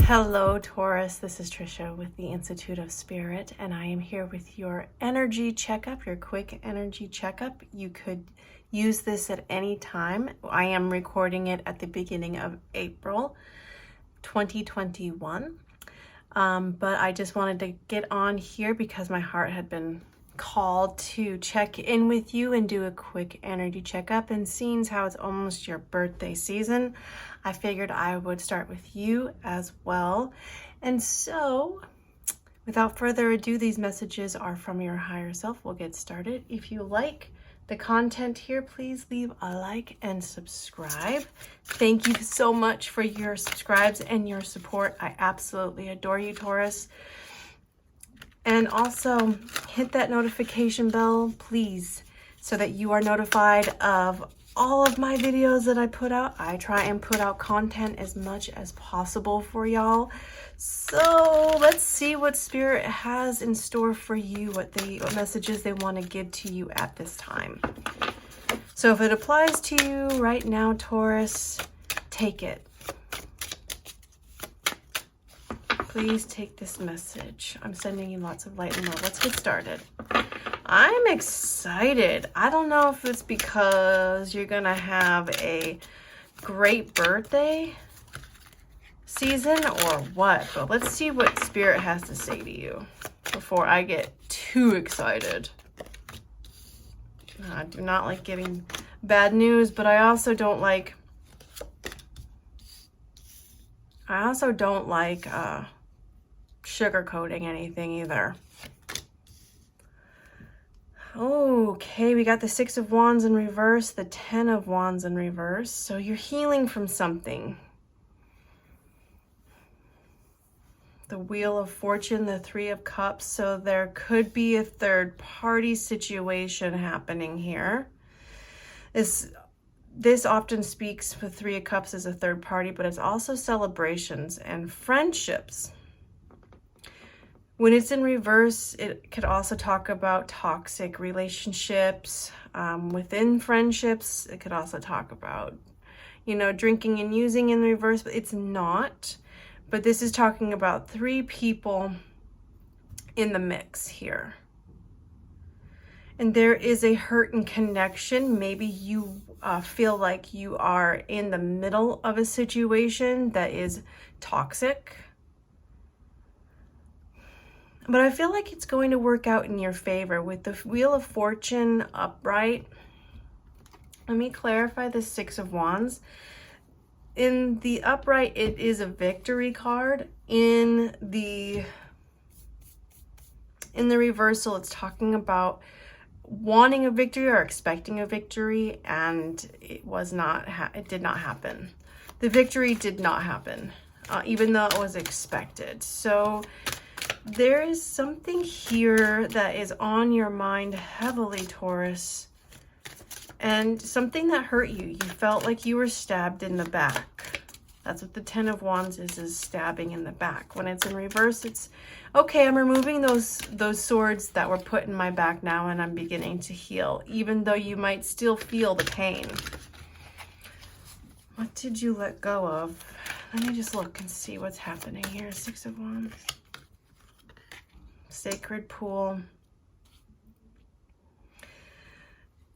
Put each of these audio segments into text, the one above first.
Hello Taurus, this is Trisha with the Institute of Spirit, and I am here with your energy checkup, your quick energy checkup. You could use this at any time. I am recording it at the beginning of April 2021, but I just wanted to get on here because my heart had been called to check in with you and do a quick energy checkup. And seeing how it's almost your birthday season, I figured I would start with you as well. And so without further ado, these messages are from your higher self. We'll get started. If you like the content here, please leave a like and subscribe. Thank you so much for your subscribes and your support. I absolutely adore you, Taurus. And also hit that notification bell, please, so that you are notified of all of my videos that I put out. I try and put out content as much as possible for y'all. So let's see what Spirit has in store for you, what messages they want to give to you at this time. So if it applies to you right now, Taurus, take it. Please take this message. I'm sending you lots of light and love. Let's get started. I'm excited. I don't know if it's because you're gonna have a great birthday season or what, but let's see what Spirit has to say to you before I get too excited. I do not like giving bad news, but I also don't like sugarcoating anything either. Okay, we got the 6 of Wands in reverse, the 10 of Wands in reverse. So you're healing from something. The Wheel of Fortune, the 3 of Cups. So there could be a third party situation happening here. This often speaks with 3 of Cups as a third party, but it's also celebrations and friendships. When it's in reverse, it could also talk about toxic relationships within friendships. It could also talk about, drinking and using in reverse, but it's not. But this is talking about 3 people in the mix here. And there is a hurt and connection. Maybe you feel like you are in the middle of a situation that is toxic. But I feel like it's going to work out in your favor with the Wheel of Fortune upright. Let me clarify the 6 of Wands. In the upright, it is a victory card. In the reversal, it's talking about wanting a victory or expecting a victory, and it did not happen. The victory did not happen, even though it was expected. So there is something here that is on your mind heavily, Taurus, and something that hurt you. You felt like you were stabbed in the back. That's what the 10 of Wands is stabbing in the back. When it's in reverse, it's okay, I'm removing those swords that were put in my back now, and I'm beginning to heal, even though you might still feel the pain. What did you let go of? Let me just look and see what's happening here. 6 of Wands. Sacred Pool.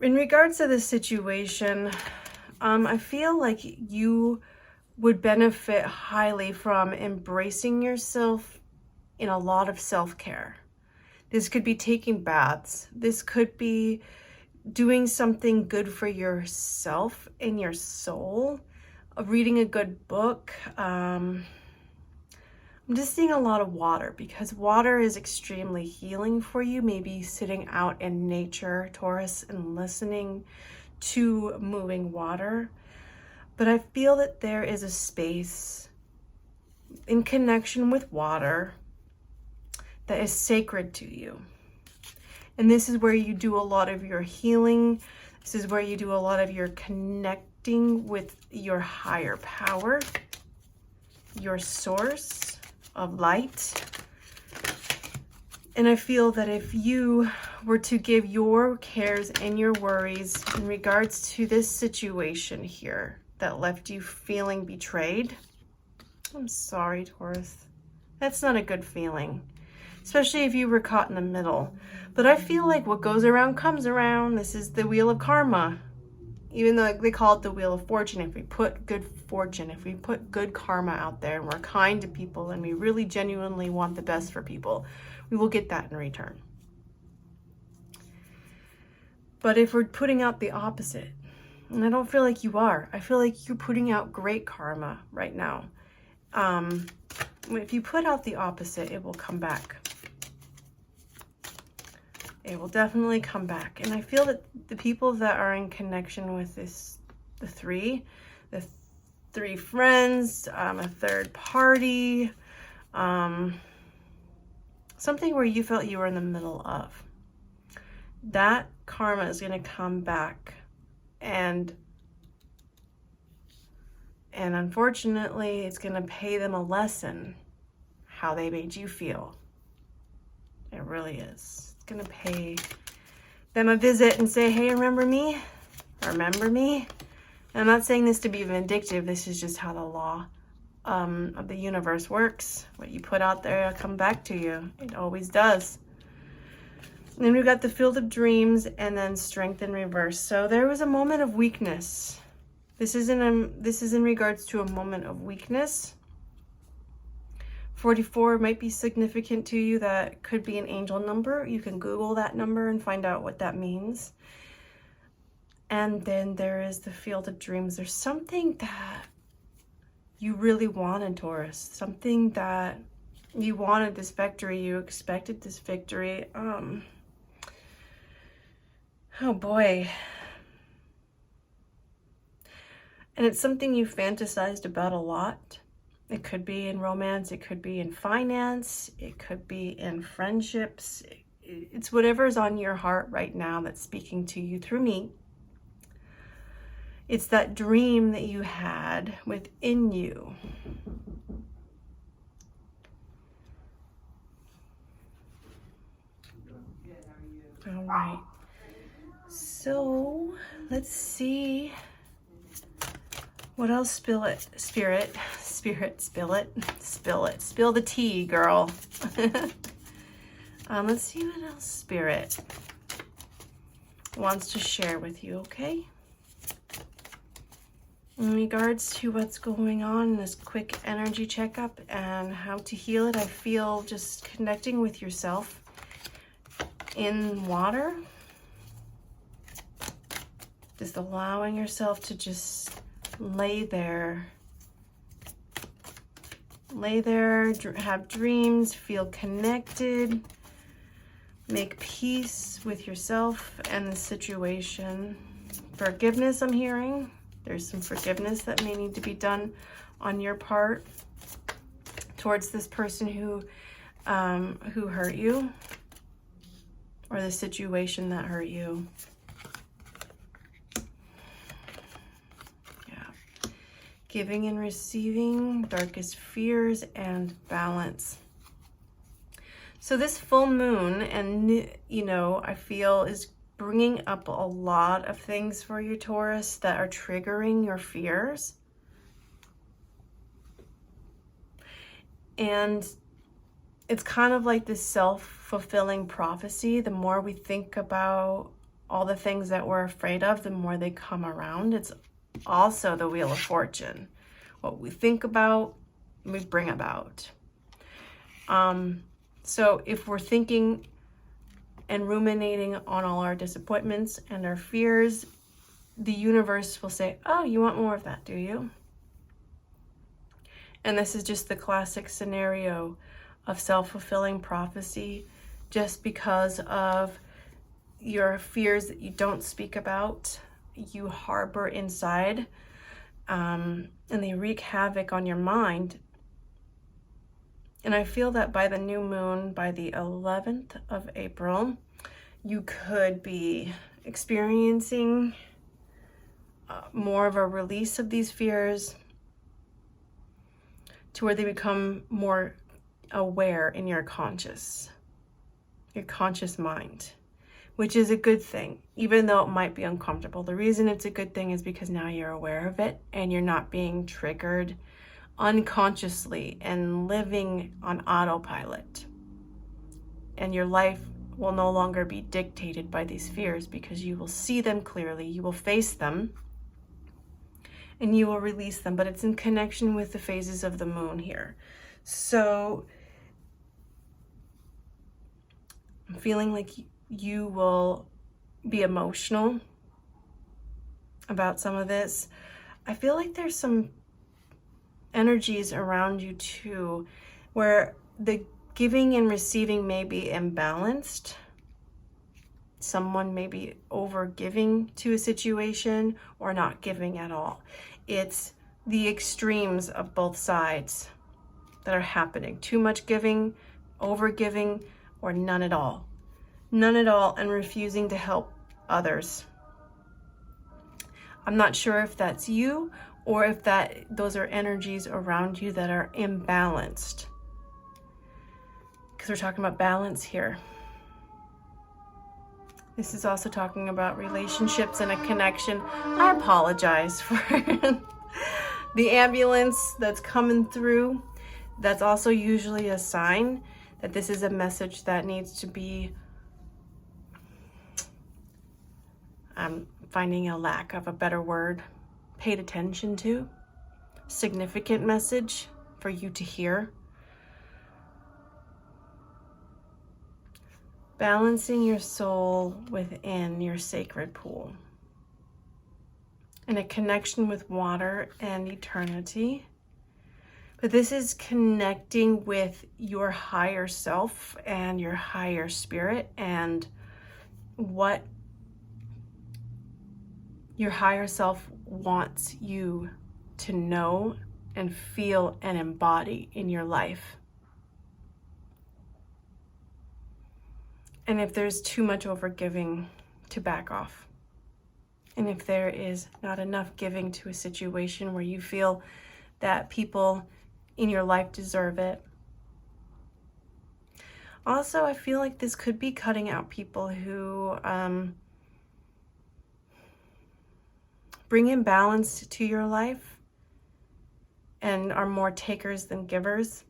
In regards to this situation, I feel like you would benefit highly from embracing yourself in a lot of self-care. This could be taking baths. This could be doing something good for yourself and your soul, reading a good book. I'm just seeing a lot of water because water is extremely healing for you. Maybe sitting out in nature, Taurus, and listening to moving water. But I feel that there is a space in connection with water that is sacred to you. And this is where you do a lot of your healing. This is where you do a lot of your connecting with your higher power, your source of light. And I feel that if you were to give your cares and your worries in regards to this situation here that left you feeling betrayed, I'm sorry, Taurus. That's not a good feeling, especially if you were caught in the middle. But I feel like what goes around comes around. This is the wheel of karma. Even though they call it the wheel of fortune, if we put good fortune, if we put good karma out there and we're kind to people and we really genuinely want the best for people, we will get that in return. But if we're putting out the opposite, and I don't feel like you are, I feel like you're putting out great karma right now. If you put out the opposite, it will come back. It will definitely come back. And I feel that the people that are in connection with this, the three friends, a third party, something where you felt you were in the middle of, that karma is going to come back. And unfortunately, it's going to pay them a lesson, how they made you feel. It really is. It's going to pay them a visit and say, hey, remember me? Remember me? And I'm not saying this to be vindictive. This is just how the law of the universe works. What you put out there will come back to you. It always does. And then we've got the field of dreams and then strength in reverse. So there was a moment of weakness. This is in regards to a moment of weakness. 44 might be significant to you. That could be an angel number. You can Google that number and find out what that means. And then there is the field of dreams. There's something that you really wanted, Taurus. Something that you wanted, this victory. You expected this victory. Oh boy. And it's something you fantasized about a lot. It could be in romance, it could be in finance, it could be in friendships. It's whatever's on your heart right now that's speaking to you through me. It's that dream that you had within you. All right. So let's see. What else? Spill it, spirit, spill it. Spill the tea, girl. Let's see what else Spirit wants to share with you, okay? In regards to what's going on in this quick energy checkup and how to heal it, I feel just connecting with yourself in water. Just allowing yourself to just lay there, have dreams, feel connected, make peace with yourself and the situation. Forgiveness, I'm hearing. There's some forgiveness that may need to be done on your part towards this person who hurt you, or the situation that hurt you. Giving and receiving, darkest fears, and balance. So this full moon, and I feel is bringing up a lot of things for you, Taurus, that are triggering your fears. And it's kind of like this self-fulfilling prophecy. The more we think about all the things that we're afraid of, the more they come around. It's also the Wheel of Fortune. What we think about, we bring about. So if we're thinking and ruminating on all our disappointments and our fears, the universe will say, oh, you want more of that, do you? And this is just the classic scenario of self-fulfilling prophecy, just because of your fears that you don't speak about, you harbor inside, and they wreak havoc on your mind. And I feel that by the new moon, by the 11th of April, you could be experiencing more of a release of these fears to where they become more aware in your conscious mind, which is a good thing, even though it might be uncomfortable. The reason it's a good thing is because now you're aware of it and you're not being triggered unconsciously and living on autopilot. And your life will no longer be dictated by these fears because you will see them clearly, you will face them, and you will release them. But it's in connection with the phases of the moon here. So I'm feeling like you will be emotional about some of this. I feel like there's some energies around you too, where the giving and receiving may be imbalanced. Someone may be over giving to a situation or not giving at all. It's the extremes of both sides that are happening. Too much giving, over giving, or none at all. None at all, and refusing to help others. I'm not sure if that's you or if those are energies around you that are imbalanced. Because we're talking about balance here. This is also talking about relationships and a connection. I apologize for the ambulance that's coming through. That's also usually a sign that this is a message that needs to be, I'm finding a lack of a better word, paid attention to. Significant message for you to hear. Balancing your soul within your sacred pool. And a connection with water and eternity. But this is connecting with your higher self and your higher spirit and what your higher self wants you to know and feel and embody in your life. And if there's too much overgiving, to back off. And if there is not enough giving to a situation where you feel that people in your life deserve it. Also, I feel like this could be cutting out people who bring imbalance to your life and are more takers than givers.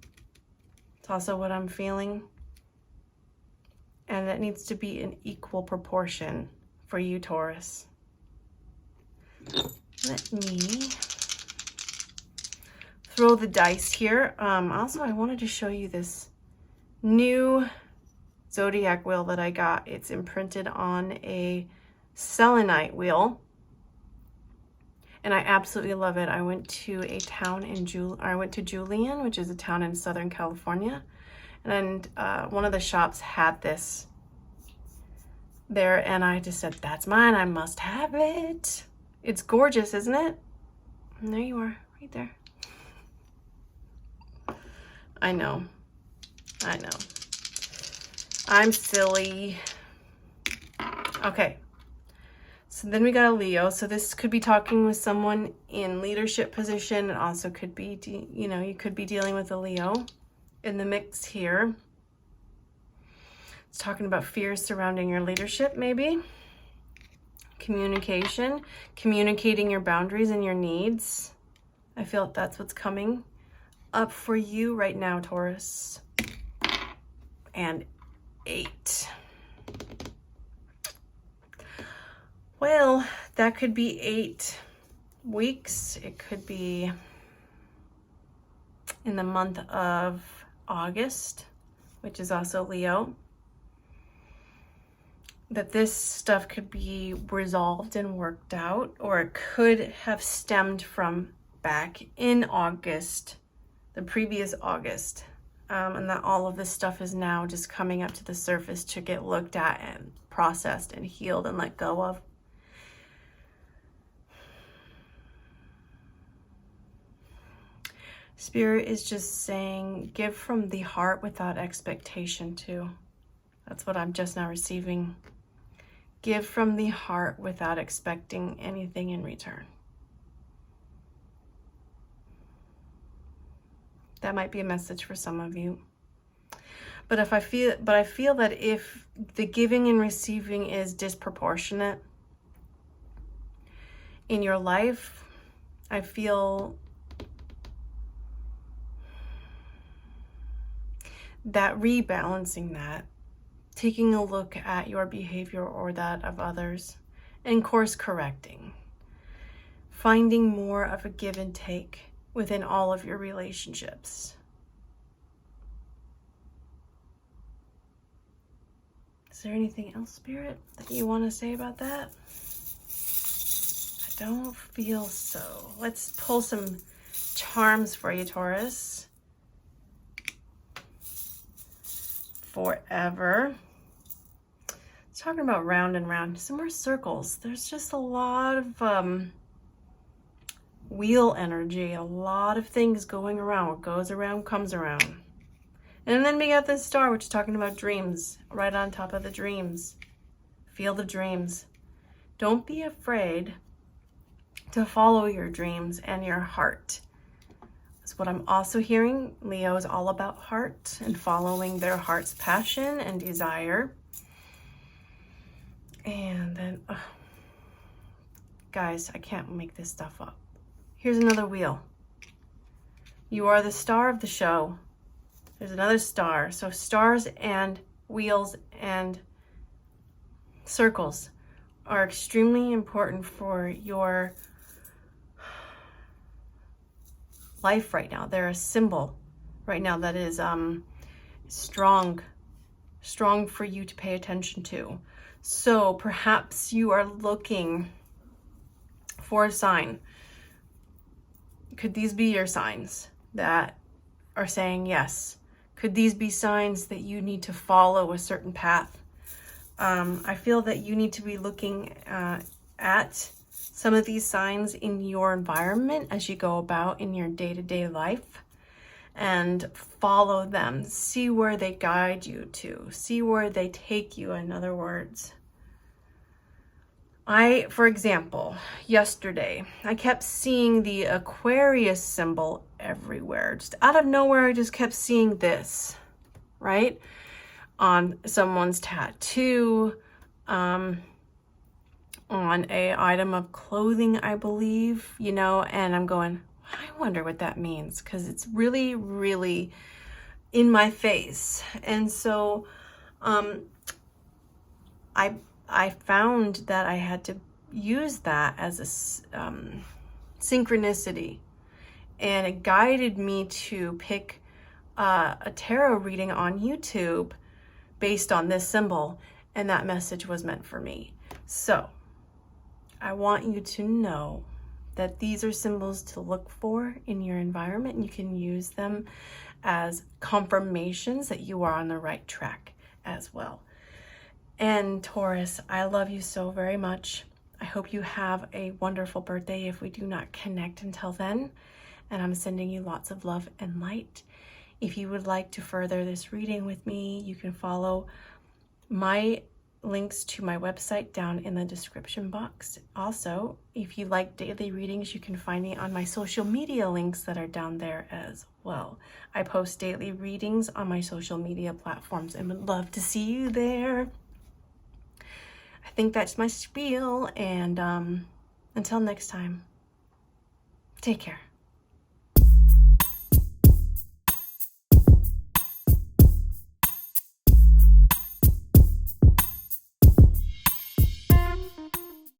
It's also what I'm feeling. And that needs to be an equal proportion for you, Taurus. Let me throw the dice here. Also, I wanted to show you this new zodiac wheel that I got. It's imprinted on a selenite wheel. And I absolutely love it. I went to a town I went to Julian, which is a town in Southern California. And one of the shops had this there, and I just said, that's mine, I must have it. It's gorgeous, isn't it? And there you are, right there. I know. I'm silly. Okay. So then we got a Leo. So this could be talking with someone in leadership position. It also could be, you could be dealing with a Leo in the mix here. It's talking about fears surrounding your leadership, maybe. Communication, communicating your boundaries and your needs. I feel like that's what's coming up for you right now, Taurus. And 8. Well, that could be 8 weeks. It could be in the month of August, which is also Leo. That this stuff could be resolved and worked out, or it could have stemmed from back in August, the previous August. And that all of this stuff is now just coming up to the surface to get looked at and processed and healed and let go of. Spirit is just saying, give from the heart without expectation too. That's what I'm just now receiving. Give from the heart without expecting anything in return. That might be a message for some of you. But I feel that if the giving and receiving is disproportionate in your life, I feel that rebalancing that, taking a look at your behavior or that of others, and course correcting. Finding more of a give and take within all of your relationships. Is there anything else, Spirit, that you want to say about that? I don't feel so. Let's pull some charms for you, Taurus. Forever. It's talking about round and round. Some more circles. There's just a lot of wheel energy, a lot of things going around. What goes around comes around. And then we got this star, which is talking about dreams, right on top of the dreams. Field of dreams. Don't be afraid to follow your dreams and your heart. That's what I'm also hearing. Leo is all about heart and following their heart's passion and desire. And then, guys, I can't make this stuff up. Here's another wheel. You are the star of the show. There's another star. So stars and wheels and circles are extremely important for your life right now. They're a symbol right now that is strong for you to pay attention to. So perhaps you are looking for a sign. Could these be your signs that are saying yes? Could these be signs that you need to follow a certain path? I feel that you need to be looking at some of these signs in your environment as you go about in your day-to-day life and follow them. See where they guide you to. See where they take you, in other words. For example, yesterday, I kept seeing the Aquarius symbol everywhere. Just out of nowhere, I just kept seeing this, right? On someone's tattoo, on a item of clothing, I believe, you know, and I'm going, I wonder what that means, because it's really, really in my face. And so I found that I had to use that as a synchronicity, and it guided me to pick a tarot reading on YouTube based on this symbol, and that message was meant for me. So I want you to know that these are symbols to look for in your environment, and you can use them as confirmations that you are on the right track as well. And Taurus, I love you so very much. I hope you have a wonderful birthday if we do not connect until then. And I'm sending you lots of love and light. If you would like to further this reading with me, you can follow my links to my website down in the description box. Also, if you like daily readings, you can find me on my social media links that are down there as well. I post daily readings on my social media platforms and would love to see you there. I think that's my spiel, and until next time, take care.